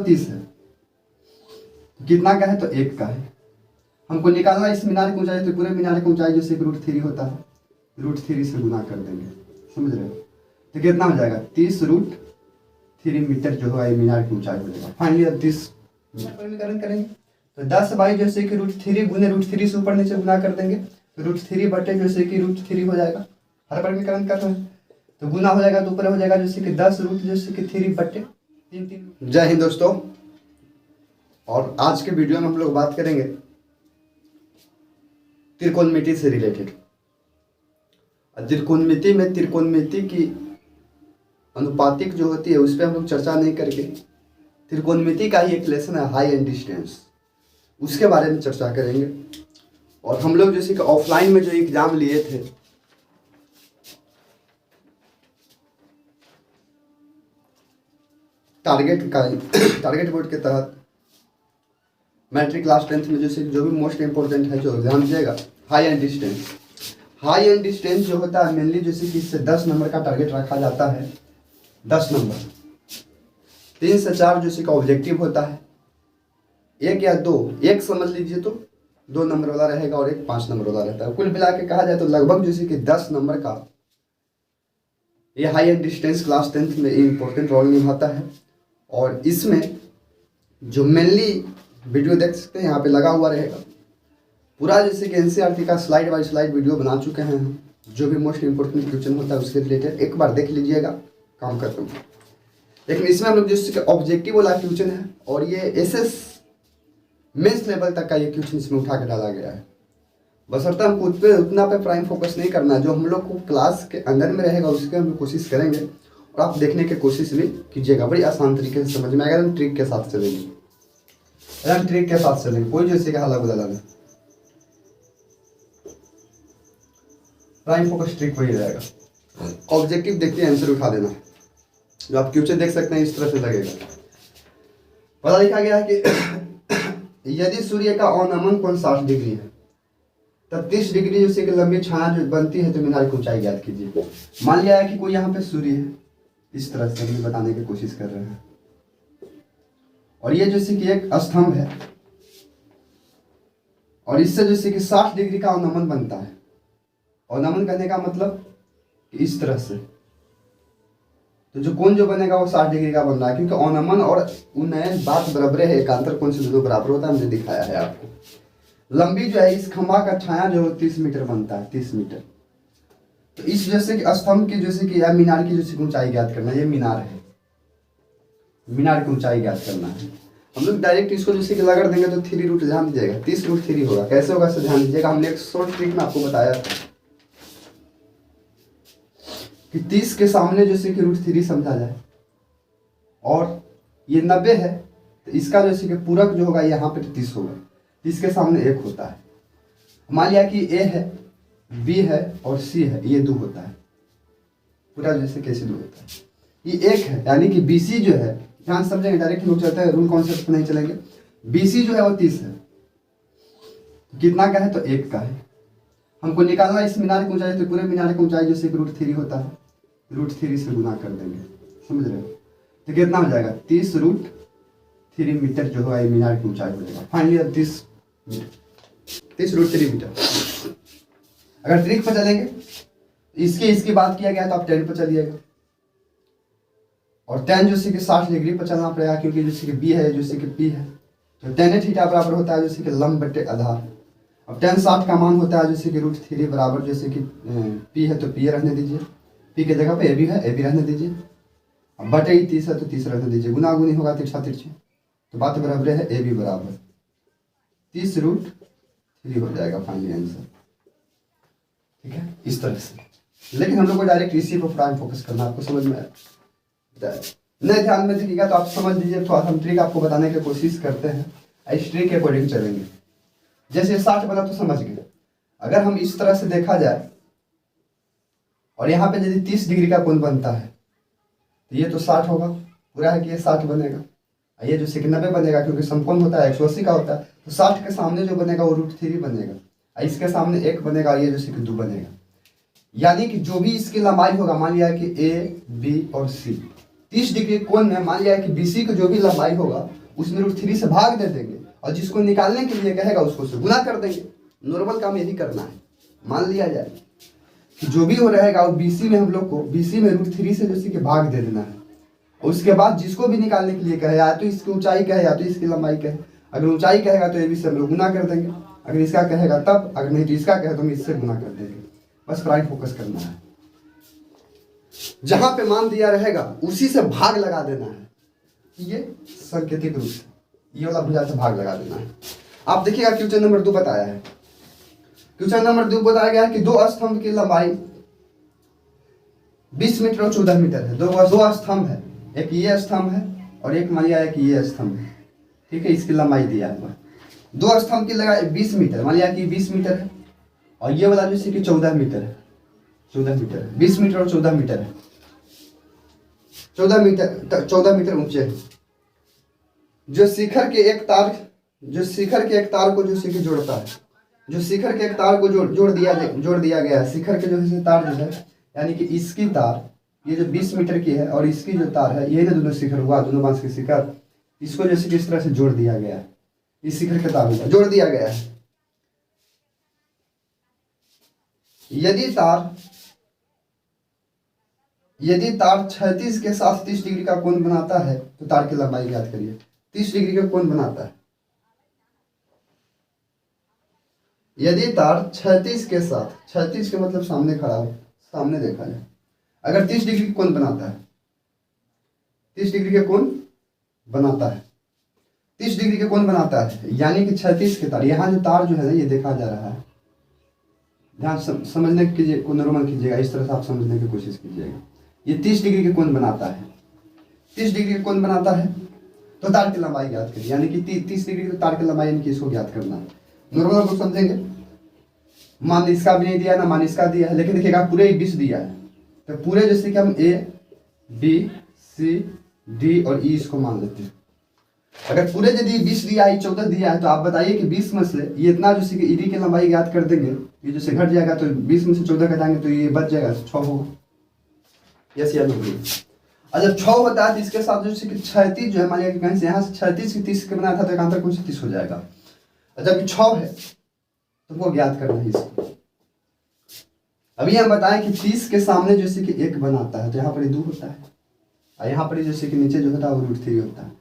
30 है। तो कितना का है? तो 1 का है। हमको निकालना इस मीनार की ऊंचाई, तो पूरे मीनार की ऊंचाई जैसे √3 होता है, √3 से गुना कर देंगे, समझ रहे हो? तो कितना हो जाएगा? 30√3 मीटर जो है मीनार की ऊंचाई हो जाएगा। फाइनली अब 30 समीकरण करेंगे तो 10 बाई जैसे कि √3 गुने √3 से ऊपर नीचे गुना कर देंगे, तो √3 बटे जैसे कि √3 हो जाएगा। हर समीकरण कर रहे हैं तो गुना हो जाएगा, तो ऊपर हो जाएगा जैसे कि 10 रूट जैसे कि 3 बटे 3। जय हिंद दोस्तों, और आज के वीडियो में हम लोग बात करेंगे त्रिकोणमिति से रिलेटेड। त्रिकोणमिति में त्रिकोणमिति की अनुपातिक जो होती है उस पर हम लोग चर्चा नहीं करके त्रिकोणमिति का ही एक लेसन है हाई एंड डिस्टेंस, उसके बारे में चर्चा करेंगे। और हम लोग जैसे कि ऑफलाइन में जो एग्जाम लिए थे टारगेट बोर्ड के तहत मैट्रिक क्लास 10th में जैसे जो भी मोस्ट इंपॉर्टेंट है जो एग्जाम दिएगा height and distance. Height and distance जो होता है मेनली जैसे कि इससे 10 नंबर का टारगेट रखा जाता है। 10 नंबर 3 से 4 जैसे का ऑब्जेक्टिव होता है, 1 या 2, 1 समझ लीजिए तो 2 नंबर वाला रहेगा और 1 5 नंबर वाला रहता है। कुल मिला के कहा जाए तो लगभग जैसे कि 10 नंबर का ये high and distance class 10th में इम्पोर्टेंट रोल निभाता है। और इसमें जो मेनली वीडियो देख सकते हैं यहाँ पे लगा हुआ रहेगा पूरा, जैसे कि एनसीईआरटी का स्लाइड बाय स्लाइड वीडियो बना चुके हैं हम, जो भी मोस्ट इंपोर्टेंट क्वेश्चन होता है उसके रिलेटेड एक बार देख लीजिएगा, काम करते हैं। लेकिन इसमें हम लोग जैसे ऑब्जेक्टिव वाला क्वेश्चन है और ये एसएस मेंस लेवल तक का ये क्वेश्चन इसमें उठा के डाला गया है। बशर्ते हमको उतना पे प्राइम फोकस नहीं करना है, जो हम लोग को क्लास के अंदर में रहेगा उसके हम कोशिश करेंगे और आप देखने की कोशिश भी कीजिएगा। बड़ी आसान तरीके से समझ में आएगा, हम ट्रिक के साथ चलेंगे, एकदम ट्रिक के साथ चलेंगे, कोई जैसे कि हला गुला नहीं। प्राइम फोकस ट्रिक वही रहेगा। ऑब्जेक्टिव देखिए, आंसर उठा देना। जो आप क्वेश्चन देख सकते हैं इस तरह से लगेगा। पता लिखा गया है कि यदि सूर्य का अवनमन कोण 60 डिग्री है तब 30 डिग्री जैसे कि लंबी छाया जो बनती है तो मीनार की ऊंचाई ज्ञात कीजिए। मान लिया है कि कोई यहाँ पे सूर्य है, इस तरह से हम बताने की कोशिश कर रहे हैं, और ये जैसे कि एक स्तंभ है और इससे जैसे कि 60 डिग्री का अवनमन बनता है। अवनमन करने का मतलब कि इस तरह से, तो जो कोण जो बनेगा वो 60 डिग्री का बन रहा है, क्योंकि अवनमन और उन्नयन बात बराबर है, एकांतर कोण से दोनों बराबर होता है, हमने दिखाया है आपको। लंबी जो है इस खंभा का छाया जो 30 मीटर बनता है, 30 मीटर। तो इस जैसे कि स्तंभ की जैसे कि या मीनार की जैसे ऊंचाई ज्ञात करना है, ये मीनार है, मीनार की ऊंचाई ज्ञात करना है। हम लोग डायरेक्ट इसको जैसे कि लगा देंगे तो 3 रूट ध्यान दीजिएगा, 30√3 होगा। कैसे होगा इसे ध्यान दीजिएगा, हमने एक शॉर्ट ट्रिक में आपको बताया था कि 30 के सामने जैसे कि √3 समझा जाए, और ये 90 है तो इसका जैसे कि पूरक जो होगा यहाँ पे 30 होगा, 30 के सामने 1 होता है। मान लिया कि ए है, बी है और सी है, ये 2 होता है, पूरा जैसे कैसे 2 होता है, ये 1 है, यानी कि बीसी जो है, ध्यान समझेंगे, डायरेक्ट लोग चलते हैं, रूल कॉन्सेप्ट नहीं चलेंगे। बीसी जो है वो 30 है, कितना का है? तो 1 का है। हमको निकालना इस मीनार की ऊंचाई, तो पूरे मीनार की ऊंचाई जैसे कि √3 होता है, √3 से गुना कर देंगे, समझ रहे हो? तो कितना हो जाएगा? 30√3 मीटर जो है मीनार की ऊंचाई हो जाएगा। फाइनली अब 30√3 मीटर। अगर ट्रिक पर चलेंगे, इसकी बात किया गया तो आप 10 पर चलिएगा, और 10 जैसे कि 60 डिग्री पर चलना पड़ेगा, क्योंकि जैसे कि बी है जैसे कि पी है, तो 10 थीटा बराबर होता है जैसे कि लंब बटे आधार। अब 10 60 का मान होता है जैसे कि √3 बराबर जैसे कि पी है तो पी रहने दीजिए, पी के जगह पे ए बी है, ए बी रहने दीजिए। अब बटे 30 है तो 30 रहने दीजिए, गुना गुनी होगा तिरछा तिरछी, तो बात बराबर है, ए बी बराबर 30√3 हो जाएगा फाइनली आंसर। ठीक है, इस तरह से। लेकिन हम लोग को डायरेक्ट इसी पर प्राइम फोकस करना, आपको समझ में आया? नहीं ध्यान में देखिएगा तो आप समझ लीजिए, थोड़ा हम ट्रिक आपको बताने की कोशिश करते हैं, इस ट्रिक के अकॉर्डिंग चलेंगे। जैसे 60 बना तो समझ गए, अगर हम इस तरह से देखा जाए और यहाँ पे यदि 30 डिग्री का कोण बनता है तो ये तो 60 होगा, पूरा है कि ये 60 बनेगा, ये जो 90 बनेगा, क्योंकि समकोण होता है 180 का होता है, तो 60 के सामने जो बनेगा वो √3 बनेगा, इसके सामने 1 बनेगा, ये जो 2 बनेगा। यानी कि जो भी इसकी लंबाई होगा, मान लिया कि ए बी और सी 30 डिग्री कोण में मान लिया कि BC की जो भी लंबाई होगा उसमें √3 से भाग दे देंगे और जिसको निकालने के लिए कहेगा उसको से गुना कर देंगे। नॉर्मल काम यही करना है। मान लिया जाए कि जो भी हो रहेगा और BC में हम लोग को BC में √3 से जैसे कि भाग दे देना है। और उसके बाद जिसको भी निकालने के लिए कहे, या तो इसकी ऊंचाई कहे या तो इसकी लंबाई कहे। अगर ऊंचाई कहेगा तो AB से हम लोग गुना कर देंगे, अगर इसका कहेगा तब, अगर नहीं तो इसका कहे तो हम इससे गुना कर देंगे। बस प्राइम फोकस करना है। जहां पे मान दिया रहेगा उसी से भाग लगा देना है। ये सांकेतिक रूप से ये वाला भुजा से भाग लगा देना है। आप देखिएगा क्वेश्चन नंबर 2 बताया है। क्वेश्चन नंबर 2 बताया गया है कि 2 स्तंभ की लंबाई 20 मीटर और 14 मीटर है। 2 स्तंभ है, एक ये स्तंभ है और एक मान लिया है कि ये स्तंभ है। ठीक है, इसकी लंबाई दिया है। 2 स्तंभ की लंबाई 20 मीटर, मान लिया कि 20 मीटर है और ये वाला जैसे कि 14 मीटर है। 14 मीटर है, 20 मीटर और 14 मीटर है। 14 मीटर ऊंचे है। जो शिखर के एक तार को जो से जोड़ता है, जो शिखर के एक तार को जोड़ दिया गया है। शिखर के जो तार जो है यानी कि इसकी तार ये जो 20 मीटर की है और इसकी जो तार है, ये ना दोनों शिखर हुआ, दोनों बांस के शिखर, इसको जैसे कि इस तरह से जोड़ दिया गया है। इस शिखर के तार में जोड़ दिया गया है। यदि तार 36 के साथ 30 डिग्री का कोण बनाता है तो तार की लंबाई ज्ञात करिए। 30 डिग्री का कोण बनाता है। यदि तार 36 के साथ, 36 के मतलब सामने खड़ा हो, सामने देखा जाए, अगर 30 डिग्री कोण बनाता है, 30 डिग्री के कोण बनाता है, 30 डिग्री के कोण बनाता है, यानी कि 36 के तार, यहाँ जो तार जो है ना ये देखा जा रहा है। ध्यान समझने कीजिए, नॉर्मल कीजिएगा, इस तरह से आप समझने की कोशिश कीजिएगा। ये 30 डिग्री के कोण बनाता है। 30 डिग्री के कोण बनाता है तो तार की लंबाई ज्ञात करिए, यानी कि 30 डिग्री के तार की लंबाई यानी कि इसको ज्ञात करना है। नॉर्मल आप समझेंगे। मान इसका भी नहीं दिया ना, मान इसका दिया है, लेकिन देखिएगा पूरे 20 दिया है तो पूरे जैसे कि हम A, B, C, D और E इसको मान लेते हैं। अगर पूरे यदि 20 दिया है, 14 दिया है, तो आप बताइए कि 20 में से ये इतना जैसे कि ED की लंबाई ज्ञात कर देंगे, ये जैसे घट जाएगा तो 20 में से 14 घटाएंगे तो ये बच जाएगा, 6 होगा। यस या नो? और जब 6 होता है तो इसके साथ जैसे कि 36 जो है, मान लिया कि कहीं से यहाँ से 36 की 30 के बनाया था तो एकांतर कोण से 30 हो जाएगा। और जब 6 है तो वो ज्ञात करना है इसको। अभी हम बताएं कि 30 के सामने जैसे कि 1 बनाता है तो यहाँ पर 2 होता है और यहाँ पर जैसे कि नीचे जो होता है वो √3 होता है।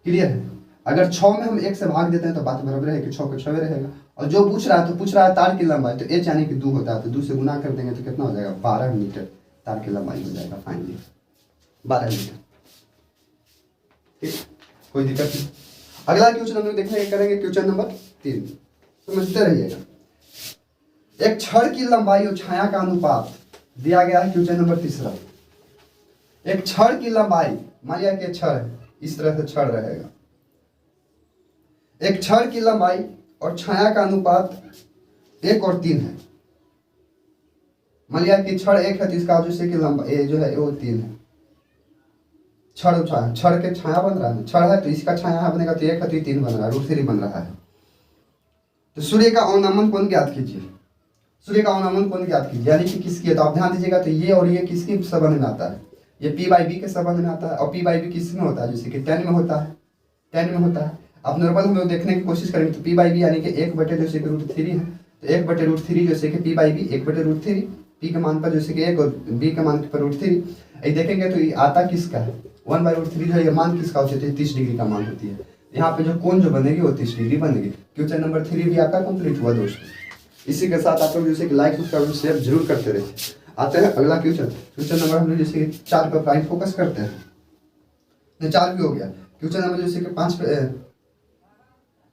क्लियर है? अगर 6 में हम 1 से भाग देते हैं तो बात बराबर है कि 6 को 6 रहेगा। और जो पूछ रहा है तार की लंबाई, तो h यानी कि 2 होता है तो 2 से गुना कर देंगे तो कितना हो जाएगा? 12 मीटर तार की लंबाई हो जाएगा फाइनली, 12 मीटर। ठीक, कोई दिक्कत नहीं। अगला क्वेश्चन हम लोग देखने करेंगे, क्वेश्चन नंबर 3, समझते रहिएगा। एक छड़ की लंबाई और छाया का अनुपात दिया गया है। क्वेश्चन नंबर 3, एक छड़ की लंबाई, मान लिया कि छड़ है, इस तरह से छड़ रहेगा। एक छड़ की लंबाई और छाया का अनुपात 1 और 3 है। मान लिया कि छड़ 1 है तो इसका जैसे कि लंबाई जो है वो 3 है। छड़ के छाया बन रहा है, छड़ है तो इसका छाया बनेगा तो 1 है तो 3 बन रहा है, √3 बन रहा है। तो सूर्य का अवनमन कोण ज्ञात कीजिए। सूर्य का अवनमन कोण ज्ञात कीजिए, यानी कि किसकी है, तो आप ध्यान दीजिएगा तो ये और ये किसके संबंध में आता है? ये P/B के संबंध में आता है। और P/B किस में होता है? जैसे कि tan में होता है, tan में होता है। आप नॉर्मल हम लोग देखने की कोशिश करेंगे तो P/B यानी कि 1 जैसे कि √3 है तो 1/√3 जैसे कि P/B 1/√3, P के मान पर जैसे कि 1 और B के मान पर √3। ये देखेंगे तो ये आता किसका है? 1/√3 जो है ये मान किसका होती है? 30 डिग्री का मान होती है। यहाँ पे जो कोण जो बनेगी वो 30 डिग्री बनेगी। क्वेश्चन नंबर 3 भी आपका कंप्लीट हुआ दोस्तों। इसी के साथ आप लोग जैसे कि लाइक सब्सक्राइब शेयर जरूर करते रहिए। आते हैं अगला क्वेश्चन नंबर हम लोग जैसे 4 पर प्राइम फोकस करते हैं। 4 भी हो गया। क्वेश्चन नंबर जैसे कि 5 पे,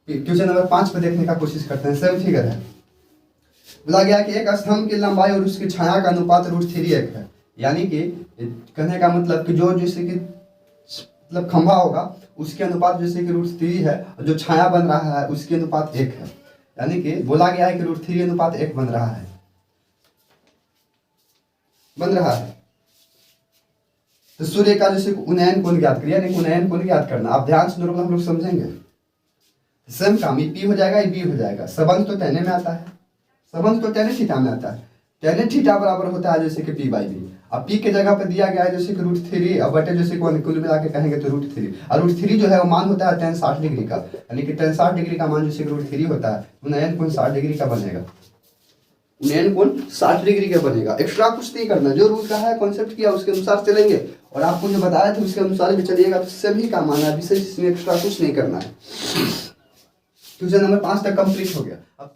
क्वेश्चन नंबर 5 पे देखने का कोशिश करते हैं। सेम फिगर है। बोला गया कि एक स्तंभ की लंबाई और उसकी छाया का अनुपात √3 है। यानी कि कहने का मतलब कि जो जैसे कि मतलब खंभा होगा उसके अनुपात जैसे कि √3 है और जो छाया बन रहा है उसके अनुपात 1 है। यानी कि बोला गया है कि √3 अनुपात 1 बन रहा है, तो सूर्य का जैसे उन्नयन कोण ज्ञात करिए, यानी उन्नयन कोण ज्ञात करना। आप ध्यान से नॉर्मल हम लोग समझेंगे। सेम काम, ये P हो जाएगा, ये B हो जाएगा। संबंध तो tan में आता है, संबंध तो tan थीटा में आता है। tan थीटा बराबर होता है जैसे कि P/B। अब पी के जगह पे दिया गया है जैसे कि √3 और बटे जैसे को कुल मिला के कहेंगे तो √3 और √3 जो है वो मान होता है tan 60 डिग्री का, यानी कि tan 60 डिग्री का मान जैसे कि √3 होता है तो नयन कोण 60 डिग्री का बनेगा, नयन कोण 60 डिग्री का बनेगा। एक्स्ट्रा कुछ नहीं करना, जो रूल कहा है कॉन्सेप्ट किया उसके अनुसार चलेंगे और आपको जो बताया था उसके अनुसार भी चलिएगा तो सभी का माना विशेष इसमें एक्स्ट्रा कुछ नहीं करना है। क्वेश्चन नंबर 5 तक कंप्लीट हो गया। अब